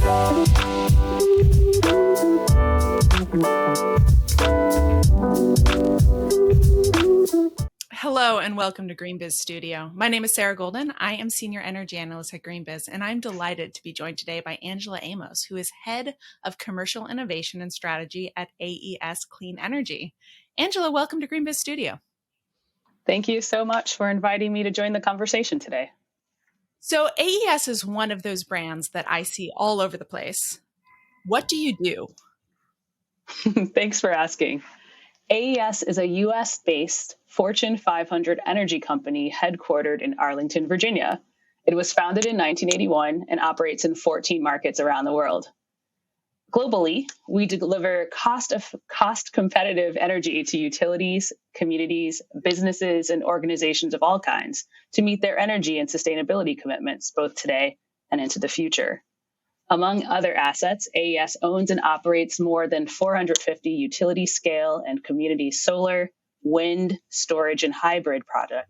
Hello and welcome to GreenBiz Studio. My name is Sarah Golden. I am Senior Energy Analyst at GreenBiz, and I'm delighted to be joined today by Angela Amos, who is Head of Commercial Innovation and Strategy at AES Clean Energy. Angela, welcome to GreenBiz Studio. Thank you so much for inviting me to join the conversation today. So AES is one of those brands that I see all over the place. What do you do? Thanks for asking. AES is a U.S.-based Fortune 500 energy company headquartered in Arlington, Virginia. It was founded in 1981 and operates in 14 markets around the world. Globally, we deliver cost-competitive energy to utilities, communities, businesses, and organizations of all kinds to meet their energy and sustainability commitments, both today and into the future. Among other assets, AES owns and operates more than 450 utility-scale and community solar, wind, storage, and hybrid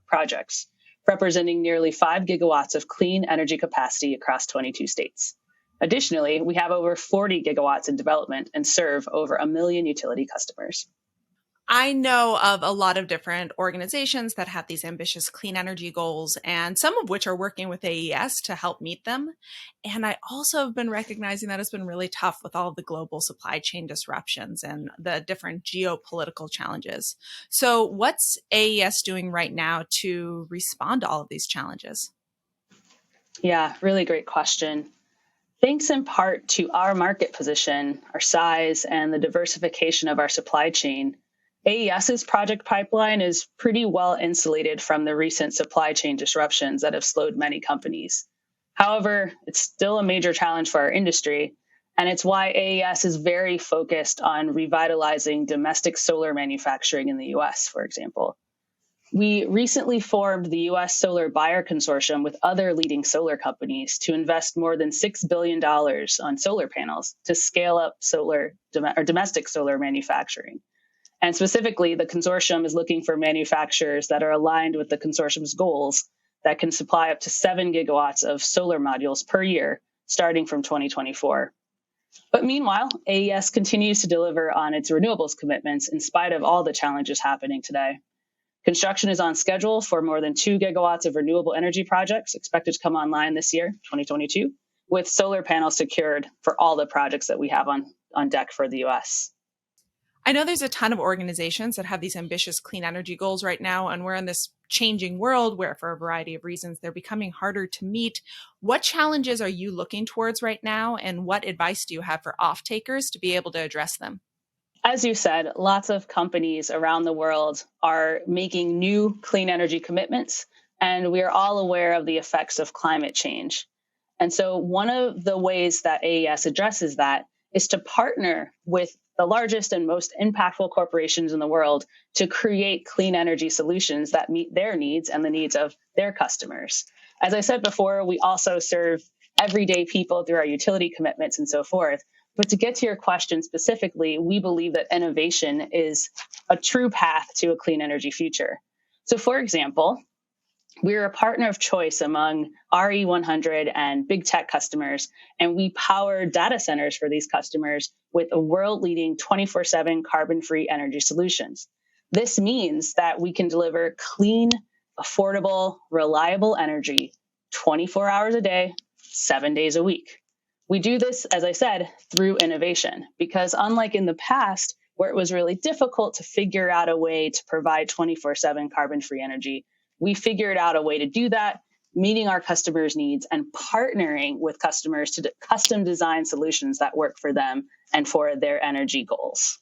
projects, representing nearly 5 gigawatts of clean energy capacity across 22 states. Additionally, we have over 40 gigawatts in development and serve over 1 million utility customers. I know of a lot of different organizations that have these ambitious clean energy goals, and some of which are working with AES to help meet them. And I also have been recognizing that it's been really tough with all of the global supply chain disruptions and the different geopolitical challenges. So what's AES doing right now to respond to all of these challenges? Yeah, really great question. Thanks in part to our market position, our size, and the diversification of our supply chain, AES's project pipeline is pretty well insulated from the recent supply chain disruptions that have slowed many companies. However, it's still a major challenge for our industry, and it's why AES is very focused on revitalizing domestic solar manufacturing in the U.S., for example. We recently formed the U.S. Solar Buyer Consortium with other leading solar companies to invest more than $6 billion on solar panels to scale up domestic solar manufacturing. And specifically, the consortium is looking for manufacturers that are aligned with the consortium's goals that can supply up to 7 gigawatts of solar modules per year, starting from 2024. But meanwhile, AES continues to deliver on its renewables commitments in spite of all the challenges happening today. Construction is on schedule for more than 2 gigawatts of renewable energy projects expected to come online this year, 2022, with solar panels secured for all the projects that we have on deck for the U.S. I know there's a ton of organizations that have these ambitious clean energy goals right now, and we're in this changing world where, for a variety of reasons, they're becoming harder to meet. What challenges are you looking towards right now, and what advice do you have for off-takers to be able to address them? As you said, lots of companies around the world are making new clean energy commitments, and we are all aware of the effects of climate change. And so one of the ways that AES addresses that is to partner with the largest and most impactful corporations in the world to create clean energy solutions that meet their needs and the needs of their customers. As I said before, we also serve everyday people through our utility commitments and so forth. But to get to your question specifically, we believe that innovation is a true path to a clean energy future. So for example, we're a partner of choice among RE100 and big tech customers, and we power data centers for these customers with a world-leading 24/7 carbon-free energy solutions. This means that we can deliver clean, affordable, reliable energy 24 hours a day, 7 days a week. We do this, as I said, through innovation, because unlike in the past, where it was really difficult to figure out a way to provide 24/7 carbon-free energy, we figured out a way to do that, meeting our customers' needs and partnering with customers to custom design solutions that work for them and for their energy goals.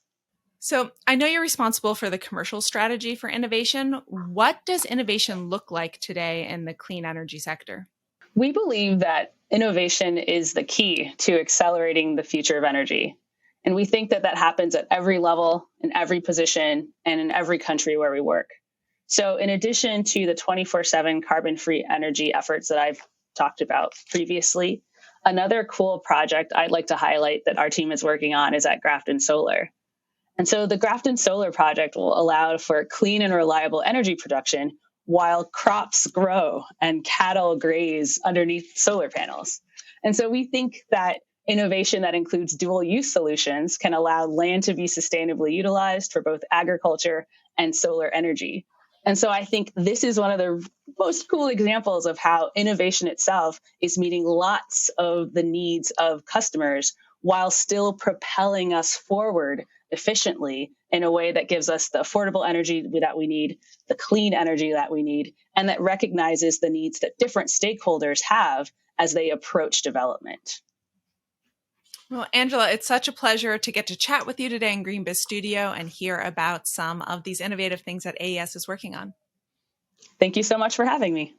So I know you're responsible for the commercial strategy for innovation. What does innovation look like today in the clean energy sector? We believe that innovation is the key to accelerating the future of energy. And we think that that happens at every level, in every position, and in every country where we work. So in addition to the 24/7 carbon-free energy efforts that I've talked about previously, another cool project I'd like to highlight that our team is working on is at Grafton Solar. And so the Grafton Solar project will allow for clean and reliable energy production while crops grow and cattle graze underneath solar panels. And so we think that Innovation that includes dual use solutions can allow land to be sustainably utilized for both agriculture and solar energy. And so I think this is one of the most cool examples of how innovation itself is meeting lots of the needs of customers while still propelling us forward efficiently in a way that gives us the affordable energy that we need, the clean energy that we need, and that recognizes the needs that different stakeholders have as they approach development. Well, Angela, it's such a pleasure to get to chat with you today in Green Biz Studio and hear about some of these innovative things that AES is working on. Thank you so much for having me.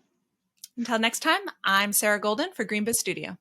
Until next time, I'm Sarah Golden for Green Biz Studio.